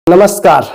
नमस्कार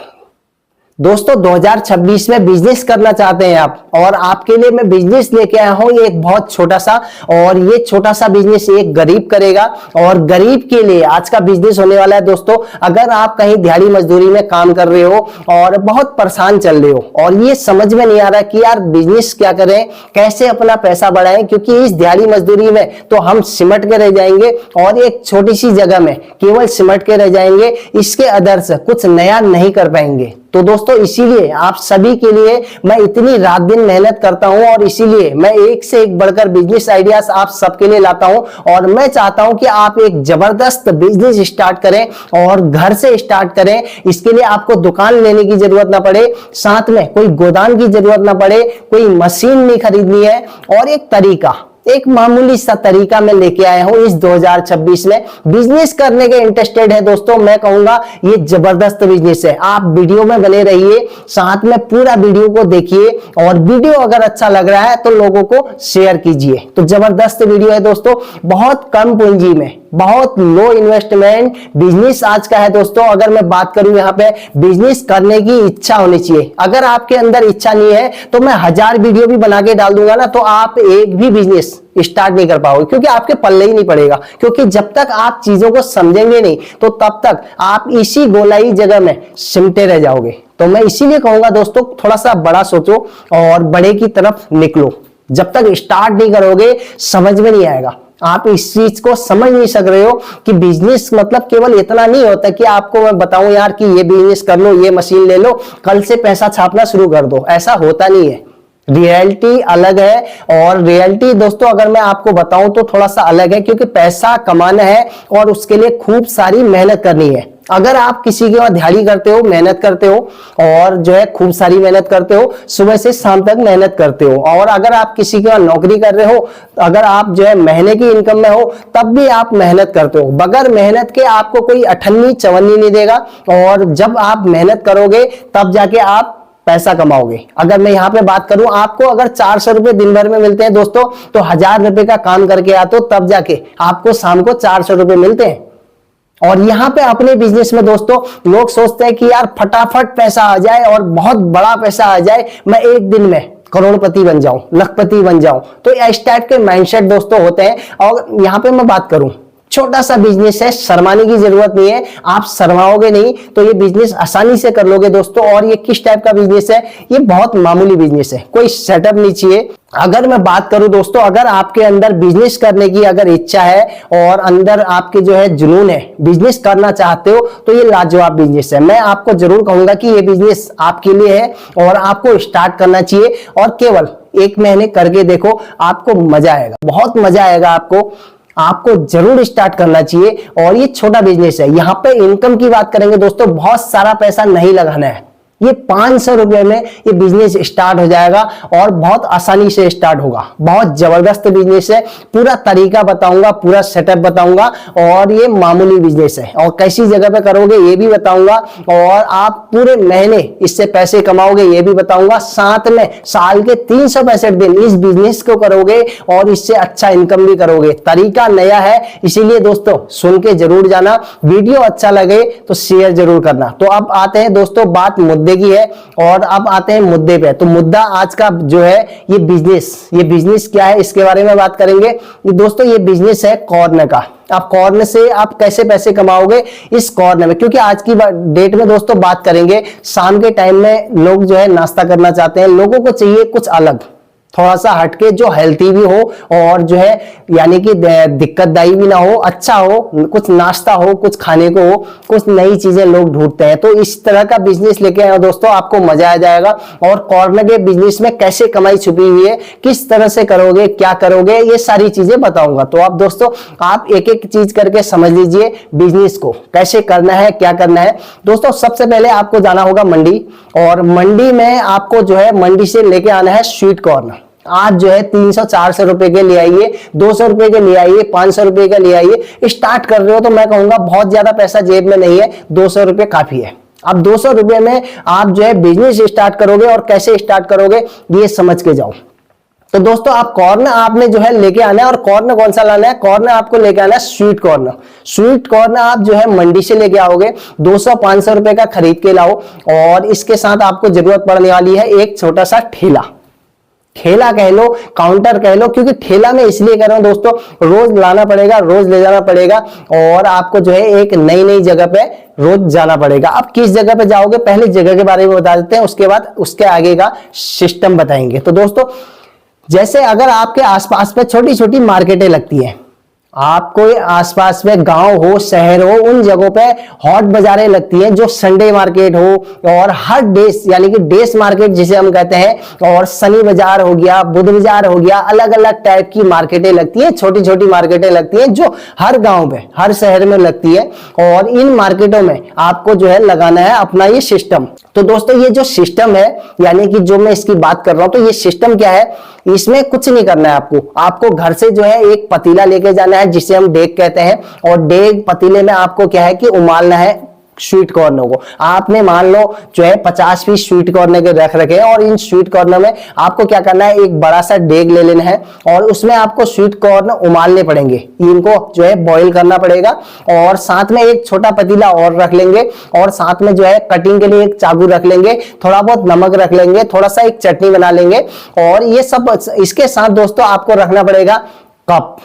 दोस्तों, 2026 में बिजनेस करना चाहते हैं आप, और आपके लिए मैं बिजनेस लेके आया हूं एक बहुत छोटा सा। और ये छोटा सा बिजनेस एक गरीब करेगा, और गरीब के लिए आज का बिजनेस होने वाला है दोस्तों। अगर आप कहीं दिहाड़ी मजदूरी में काम कर रहे हो और बहुत परेशान चल रहे हो और ये समझ में नहीं आ रहा कि यार बिजनेस क्या करें, कैसे अपना पैसा बढ़ाएं, क्योंकि इस दिहाड़ी मजदूरी में तो हम सिमट के रह जाएंगे और एक छोटी सी जगह में केवल सिमट के रह जाएंगे, इसके अदर्स कुछ नया नहीं कर पाएंगे। तो दोस्तों इसीलिए आप सभी के लिए मैं इतनी रात दिन मेहनत करता हूं, और इसीलिए मैं एक से एक बढ़कर बिजनेस आइडियाज आप सबके लिए लाता हूं। और मैं चाहता हूं कि आप एक जबरदस्त बिजनेस स्टार्ट करें और घर से स्टार्ट करें। इसके लिए आपको दुकान लेने की जरूरत ना पड़े, साथ में कोई गोदाम की जरूरत ना पड़े, कोई मशीन नहीं खरीदनी है, और एक मामूली सा तरीका मैं लेके आया हूं इस 2026 में। बिजनेस करने के इंटरेस्टेड है दोस्तों, मैं कहूंगा ये जबरदस्त बिजनेस है। आप वीडियो में बने रहिए, साथ में पूरा वीडियो को देखिए, और वीडियो अगर अच्छा लग रहा है तो लोगों को शेयर कीजिए। तो जबरदस्त वीडियो है दोस्तों, बहुत कम पूंजी में बहुत लो इन्वेस्टमेंट बिजनेस आज का है दोस्तों। अगर मैं बात करूं यहाँ पे बिजनेस करने की इच्छा होनी चाहिए। अगर आपके अंदर इच्छा नहीं है तो मैं 1000 वीडियो भी बना के डाल दूंगा ना, तो आप एक भी बिजनेस स्टार्ट नहीं कर पाओगे, क्योंकि आपके पल्ले ही नहीं पड़ेगा। क्योंकि जब तक आप चीजों को समझेंगे नहीं तो तब तक आप इसी गोलाई जगह में सिमटे रह जाओगे। तो मैं इसीलिए कहूंगा दोस्तों, थोड़ा सा बड़ा सोचो और बड़े की तरफ निकलो। जब तक स्टार्ट नहीं करोगे समझ में नहीं आएगा। आप इस चीज को समझ नहीं सक रहे हो कि बिजनेस मतलब केवल इतना नहीं होता कि आपको मैं बताऊं यार कि ये बिजनेस कर लो, ये मशीन ले लो, कल से पैसा छापना शुरू कर दो। ऐसा होता नहीं है। रियलिटी अलग है, और रियलिटी दोस्तों अगर मैं आपको बताऊं तो थोड़ा सा अलग है, क्योंकि पैसा कमाना है और उसके लिए खूब सारी मेहनत करनी है। अगर आप किसी के वहां दिहाड़ी करते हो, मेहनत करते हो, और जो है खूब सारी मेहनत करते हो, सुबह से शाम तक मेहनत करते हो, और अगर आप किसी के वहां नौकरी कर रहे हो, अगर आप जो है महीने की इनकम में हो तब भी आप मेहनत करते हो। बगैर मेहनत के आपको कोई अठन्नी चवन्नी नहीं देगा, और जब आप मेहनत करोगे तब जाके आप पैसा कमाओगे। अगर मैं यहाँ पे बात करूं, आपको अगर 400 रुपए दिन भर में मिलते हैं दोस्तों, तो 1000 रुपए का काम करके आते हो तब जाके आपको शाम को 400 रुपए मिलते हैं। और यहाँ पे अपने बिजनेस में दोस्तों लोग सोचते हैं कि यार फटाफट पैसा आ जाए और बहुत बड़ा पैसा आ जाए, मैं एक दिन में करोड़पति बन जाऊं, लखपति बन जाऊं। तो इस टाइप के माइंडसेट दोस्तों होते हैं। और यहाँ पे मैं बात करूं, छोटा सा बिजनेस है, शर्माने की जरूरत नहीं है। आप शर्माओगे नहीं तो ये बिजनेस आसानी से कर लोगे दोस्तों। और ये किस टाइप का बिजनेस है? ये बहुत मामूली बिजनेस है, कोई सेटअप नहीं चाहिए। अगर मैं बात करूं दोस्तों, अगर आपके अंदर बिजनेस करने की अगर इच्छा है और अंदर आपके जो है जुनून है, बिजनेस करना चाहते हो, तो ये लाजवाब बिजनेस है। मैं आपको जरूर कहूंगा कि ये बिजनेस आपके लिए है और आपको स्टार्ट करना चाहिए। और केवल 1 महीने करके देखो, आपको मजा आएगा, बहुत मजा आएगा। आपको जरूर स्टार्ट करना चाहिए। और ये छोटा बिजनेस है। यहाँ पे इनकम की बात करेंगे दोस्तों, बहुत सारा पैसा नहीं लगाना है। ये 500 रुपए में ये बिजनेस स्टार्ट हो जाएगा, और बहुत आसानी से स्टार्ट होगा। बहुत जबरदस्त बिजनेस है, पूरा तरीका बताऊंगा, पूरा सेटअप बताऊंगा, और ये मामूली बिजनेस है। और कैसी जगह पे करोगे ये भी बताऊंगा, और आप पूरे महीने इससे पैसे कमाओगे ये भी बताऊंगा। साथ में साल के 365 दिन इस बिजनेस को करोगे और इससे अच्छा इनकम भी करोगे। तरीका नया है, इसीलिए दोस्तों सुन के जरूर जाना। वीडियो अच्छा लगे तो शेयर जरूर करना। तो अब आते हैं दोस्तों, बात मुद्दे की है, और अब आते हैं मुद्दे पे। तो मुद्दा आज का जो है ये बिजनेस क्या है इसके बारे में बात करेंगे। ये दोस्तों ये बिजनेस है कॉर्न का। आप कॉर्न से आप कैसे पैसे कमाओगे इस कॉर्न में, क्योंकि आज की डेट में दोस्तों बात करेंगे, शाम के टाइम में लोग जो है नाश्ता करना चाहते हैं। लोगों को चाहिए कुछ अलग, थोड़ा सा हटके, जो हेल्थी भी हो और जो है यानी कि दिक्कतदायी भी ना हो, अच्छा हो, कुछ नाश्ता हो, कुछ खाने को हो, कुछ नई चीजें लोग ढूंढते हैं। तो इस तरह का बिजनेस लेके आए दोस्तों, आपको मजा आ जाएगा। और कॉर्नर के बिजनेस में कैसे कमाई छुपी हुई है, किस तरह से करोगे, क्या करोगे, ये सारी चीजें बताऊंगा। तो आप दोस्तों आप एक एक चीज करके समझ लीजिए बिजनेस को कैसे करना है, क्या करना है। दोस्तों सबसे पहले आपको जाना होगा मंडी, और मंडी में आपको जो है मंडी से लेके आना है स्वीट कॉर्न। आज जो है 300-400 रुपए के ले आइए, 200 रुपए के ले आइए, 500 रुपए के ले आइए। स्टार्ट कर रहे हो तो मैं कहूंगा बहुत ज्यादा पैसा जेब में नहीं है, 200 रुपए काफी है। अब 200 रुपए में आप जो है बिजनेस स्टार्ट करोगे, और कैसे स्टार्ट करोगे ये समझ के जाओ। तो दोस्तों आप कॉर्न आपने जो है लेके आना है, और कॉर्न कौन सा लाना है, कॉर्न आपको लेके आना है स्वीट कॉर्न। स्वीट कॉर्न आप जो है मंडी से लेके आओगे, 200-500 रुपए का खरीद के लाओ। और इसके साथ आपको जरूरत पड़ने वाली है एक छोटा सा ठेला, ठेला कह लो, काउंटर कह लो, क्योंकि ठेला में इसलिए कह रहा हूं दोस्तों, रोज लाना पड़ेगा, रोज ले जाना पड़ेगा, और आपको जो है एक नई नई जगह पे रोज जाना पड़ेगा। अब किस जगह पे जाओगे, पहले जगह के बारे में बता देते हैं, उसके बाद उसके आगे का सिस्टम बताएंगे। तो दोस्तों जैसे अगर आपके आसपास में छोटी छोटी मार्केटें लगती हैं, आपको आसपास में गांव हो, शहर हो, उन जगहों पे हॉट बाजारें लगती हैं जो संडे मार्केट हो, और हर डेज यानी कि डेज मार्केट जिसे हम कहते हैं, और शनि बाजार हो गया, बुध बाजार हो गया, अलग अलग टाइप की मार्केटें लगती हैं, छोटी छोटी मार्केटें लगती हैं जो हर गांव में, हर शहर में लगती है। और इन मार्केटों में आपको जो है लगाना है अपना ये सिस्टम। तो दोस्तों ये जो सिस्टम है, यानी कि जो मैं इसकी बात कर रहा हूं, तो ये सिस्टम क्या है, इसमें कुछ नहीं करना है आपको घर से जो है एक पतीला लेके जाना है जिसे हम डेग कहते हैं, और डेग पतीले में आपको क्या है कि उबालना है स्वीट कॉर्न को। आपने मान लो जो है 50 पीस स्वीट कॉर्न के रख रखे हैं, और इन स्वीट कॉर्न में आपको क्या करना है, एक बड़ा सा डेग ले लेना है, और उसमें आपको स्वीट कॉर्न उबालने पड़ेंगे, इनको जो है बॉईल करना पड़ेगा। और साथ में एक छोटा पतीला और रख लेंगे, और साथ में जो है कटिंग के लिए एक चाकू रख लेंगे, थोड़ा बहुत नमक रख लेंगे, थोड़ा सा एक चटनी बना लेंगे। और ये सब इसके साथ दोस्तों आपको रखना पड़ेगा कप,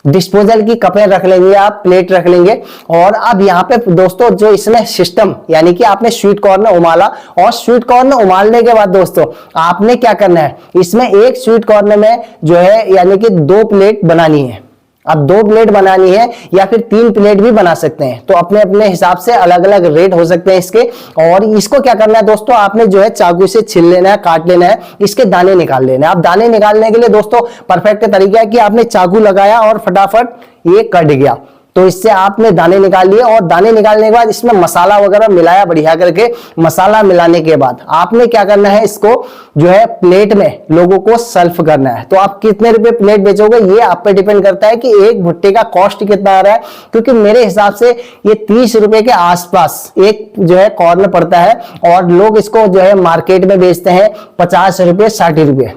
डिस्पोजल की कपें रख लेंगे आप, प्लेट रख लेंगे। और अब यहाँ पे दोस्तों जो इसमें सिस्टम, यानी कि आपने स्वीट कॉर्न उबाला, और स्वीट कॉर्न उबालने के बाद दोस्तों आपने क्या करना है, इसमें एक स्वीट कॉर्न में जो है यानी कि 2 प्लेट बनानी है। अब 2 प्लेट बनानी है या फिर 3 प्लेट भी बना सकते हैं, तो अपने अपने हिसाब से अलग अलग रेट हो सकते हैं इसके। और इसको क्या करना है दोस्तों, आपने जो है चाकू से छिल लेना है, काट लेना है, इसके दाने निकाल लेना है। अब दाने निकालने के लिए दोस्तों परफेक्ट तरीका है कि आपने चाकू लगाया और फटाफट ये कट गया, तो इससे आपने दाने निकाल लिए। और दाने निकालने के बाद इसमें मसाला वगैरह मिलाया बढ़िया करके। मसाला मिलाने के बाद आपने क्या करना है, इसको जो है प्लेट में लोगों को सर्व करना है। तो आप कितने रुपए प्लेट बेचोगे ये आप पे डिपेंड करता है कि एक भुट्टे का कॉस्ट कितना आ रहा है, क्योंकि मेरे हिसाब से ये 30 रुपए के आसपास एक जो है कॉर्न पड़ता है, और लोग इसको जो है मार्केट में बेचते हैं 50 रुपए 60 रुपए।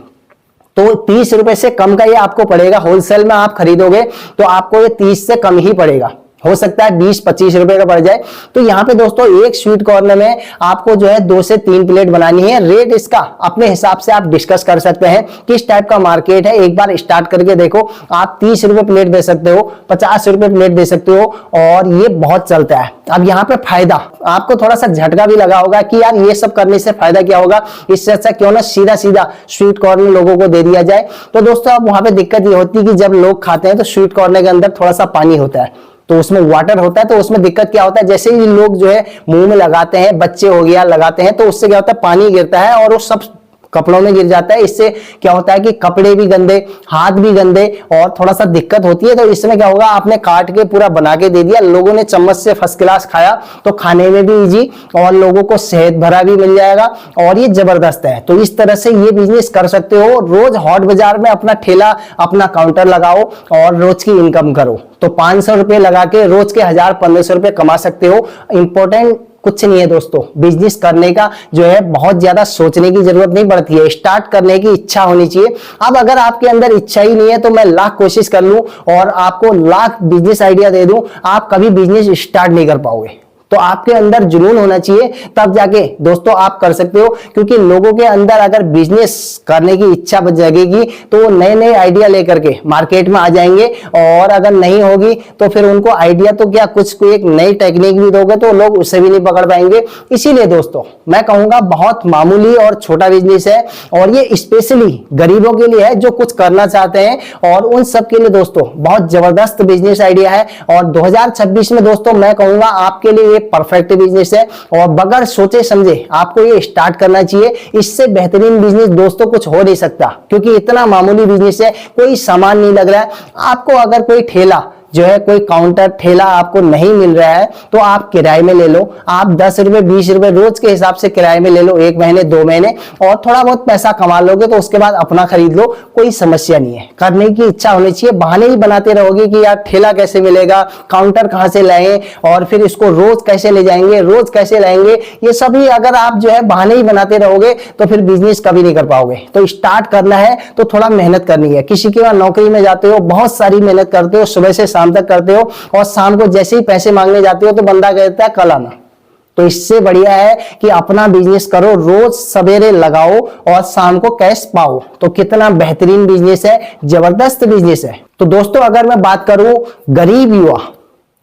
तो 30 रुपए से कम का ये आपको पड़ेगा। होलसेल में आप खरीदोगे तो आपको ये 30 से कम ही पड़ेगा, हो सकता है 20-25 रुपए का पड़ जाए। तो यहाँ पे दोस्तों एक स्वीट कॉर्न में आपको जो है 2 से 3 प्लेट बनानी है। रेट इसका अपने हिसाब से आप डिस्कस कर सकते हैं, किस टाइप का मार्केट है, एक बार स्टार्ट करके देखो। आप 30 रुपए प्लेट दे सकते हो, 50 रुपए प्लेट दे सकते हो, और ये बहुत चलता है। अब यहाँ पे फायदा आपको थोड़ा सा झटका भी लगा होगा कि यार ये सब करने से फायदा क्या होगा, इससे अच्छा क्यों ना सीधा सीधा स्वीट कॉर्न लोगों को दे दिया जाए। तो दोस्तों अब वहां पे दिक्कत ये होती है कि जब लोग खाते हैं तो स्वीट कॉर्न के अंदर थोड़ा सा पानी होता है, तो उसमें वाटर होता है। तो उसमें दिक्कत क्या होता है, जैसे ही लोग जो है मुंह में लगाते हैं, बच्चे हो गया लगाते हैं, तो उससे क्या होता है, पानी गिरता है और वो सब कपड़ों में गिर जाता है। इससे क्या होता है कि कपड़े भी गंदे, हाथ भी गंदे, और थोड़ा सा दिक्कत होती है। तो इसमें क्या होगा, आपने काट के पूरा बना के दे दिया, लोगों ने चम्मच से फर्स्ट क्लास खाया, तो खाने में भी इजी और लोगों को सेहत भरा भी मिल जाएगा, और ये जबरदस्त है। तो इस तरह से ये बिजनेस कर सकते हो। रोज हॉट बाजार में अपना ठेला, अपना काउंटर लगाओ और रोज की इनकम करो। तो 500 रुपए लगा के रोज के 1000-1500 रुपए कमा सकते हो। इंपॉर्टेंट कुछ नहीं है दोस्तों, बिजनेस करने का जो है बहुत ज्यादा सोचने की जरूरत नहीं पड़ती है, स्टार्ट करने की इच्छा होनी चाहिए। अब अगर आपके अंदर इच्छा ही नहीं है तो मैं लाख कोशिश कर लूं और आपको लाख बिजनेस आइडिया दे दूं, आप कभी बिजनेस स्टार्ट नहीं कर पाओगे। तो आपके अंदर जुनून होना चाहिए, तब जाके दोस्तों आप कर सकते हो। क्योंकि लोगों के अंदर अगर बिजनेस करने की इच्छा जगेगी तो वो नए नए आइडिया लेकर के मार्केट में आ जाएंगे, और अगर नहीं होगी तो फिर उनको आइडिया तो क्या, कुछ कोई एक नई टेक्निक भी दोगे तो लोग उससे भी नहीं पकड़ पाएंगे। इसीलिए दोस्तों मैं कहूंगा बहुत मामूली और छोटा बिजनेस है, और ये स्पेशली गरीबों के लिए है जो कुछ करना चाहते हैं, और उन सब के लिए दोस्तों बहुत जबरदस्त बिजनेस आइडिया है। और 2026 में दोस्तों मैं कहूंगा आपके लिए परफेक्ट बिजनेस है, और बगैर सोचे समझे आपको ये स्टार्ट करना चाहिए। इससे बेहतरीन बिजनेस दोस्तों कुछ हो नहीं सकता, क्योंकि इतना मामूली बिजनेस है, कोई सामान नहीं लग रहा है आपको। अगर कोई ठेला जो है कोई काउंटर ठेला आपको नहीं मिल रहा है तो आप किराए में ले लो। आप 10 रुपए 20 रुपए रोज के हिसाब से किराए में ले लो, 1 महीने 2 महीने, और थोड़ा बहुत पैसा कमा लोगे तो उसके बाद अपना खरीद लो, कोई समस्या नहीं है। करने की इच्छा होनी चाहिए। बहाने ही बनाते रहोगे कि यार ठेला कैसे मिलेगा, काउंटर कहां से लाएं, और फिर इसको रोज कैसे ले जाएंगे, रोज कैसे लाएंगे, ये सभी अगर आप जो है बहाने ही बनाते रहोगे तो फिर बिजनेस कभी नहीं कर पाओगे। तो स्टार्ट करना है तो थोड़ा मेहनत करनी है। किसी के बाद नौकरी में जाते हो, बहुत सारी मेहनत करते हो, सुबह से शाम तक करते हो, और शाम को जैसे ही पैसे मांगने जाते हो तो बंदा कहता है कल आना। तो इससे बढ़िया है कि अपना बिजनेस करो, रोज सवेरे लगाओ और शाम को कैश पाओ। तो कितना बेहतरीन बिजनेस है, जबरदस्त बिजनेस है। तो दोस्तों अगर मैं बात करूं, गरीब युवा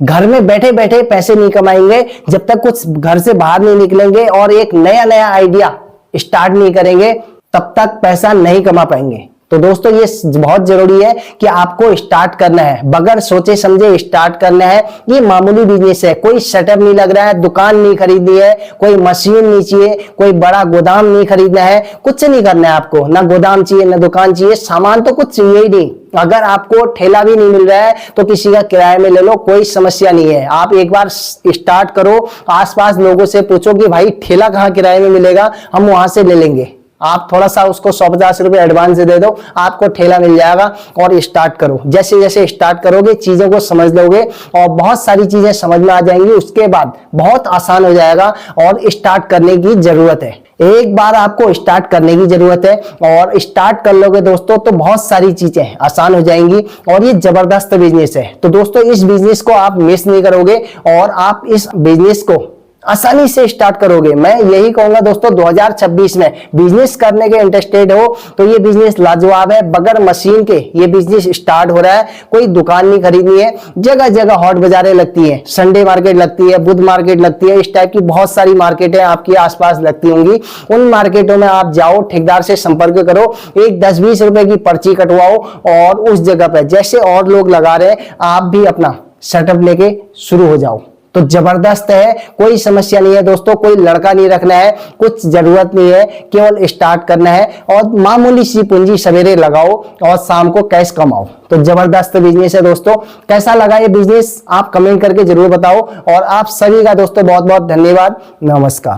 घर में बैठे बैठे पैसे नहीं कमाएंगे जब तक कुछ घर से बाहर नहीं निकलेंगे और एक नया नया आइडिया स्टार्ट नहीं करेंगे, तब तक पैसा नहीं कमा पाएंगे। तो दोस्तों ये बहुत जरूरी है कि आपको स्टार्ट करना है, बगैर सोचे समझे स्टार्ट करना है। ये मामूली बिजनेस है, कोई सेटअप नहीं लग रहा है, दुकान नहीं खरीदनी है, कोई मशीन नहीं चाहिए, कोई बड़ा गोदाम नहीं खरीदना है, कुछ नहीं करना है आपको। ना गोदाम चाहिए ना दुकान चाहिए, सामान तो कुछ चाहिए ही नहीं। अगर आपको ठेला भी नहीं मिल रहा है तो किसी का किराए में ले लो, कोई समस्या नहीं है। आप एक बार स्टार्ट करो, आसपास लोगों से पूछो कि भाई ठेला कहाँ किराए में मिलेगा, हम वहां से ले लेंगे। आप थोड़ा सा उसको 150 रुपए एडवांस दे दो, आपको ठेला मिल जाएगा, और स्टार्ट करो। जैसे जैसे स्टार्ट करोगे चीजों को समझ लोगे और बहुत सारी चीजें समझ में आ जाएंगी, उसके बाद बहुत आसान हो जाएगा। और स्टार्ट करने की जरूरत है, एक बार आपको स्टार्ट करने की जरूरत है, और स्टार्ट कर लोगे दोस्तों तो बहुत सारी चीजें आसान हो जाएंगी, और ये जबरदस्त बिजनेस है। तो दोस्तों इस बिजनेस को आप मिस नहीं करोगे और आप इस बिजनेस को आसानी से स्टार्ट करोगे। मैं यही कहूंगा दोस्तों, 2026 में बिजनेस करने के इंटरेस्टेड हो तो ये बिजनेस लाजवाब है। बगैर मशीन के ये बिजनेस स्टार्ट हो रहा है, कोई दुकान नहीं खरीदनी है। जगह जगह हॉट बाजारें लगती है, संडे मार्केट लगती है, बुध मार्केट लगती है, इस टाइप की बहुत सारी मार्केटें आपके आसपास लगती होंगी। उन मार्केटों में आप जाओ, ठेकेदार से संपर्क करो, एक 10-20 रुपए की पर्ची कटवाओ, और उस जगह पर जैसे और लोग लगा रहे आप भी अपना सेटअप लेके शुरू हो जाओ। तो जबरदस्त है, कोई समस्या नहीं है दोस्तों, कोई लड़का नहीं रखना है, कुछ जरूरत नहीं है, केवल स्टार्ट करना है और मामूली सी पूंजी सवेरे लगाओ और शाम को कैश कमाओ। तो जबरदस्त बिजनेस है दोस्तों। कैसा लगा ये बिजनेस आप कमेंट करके जरूर बताओ, और आप सभी का दोस्तों बहुत बहुत धन्यवाद। नमस्कार।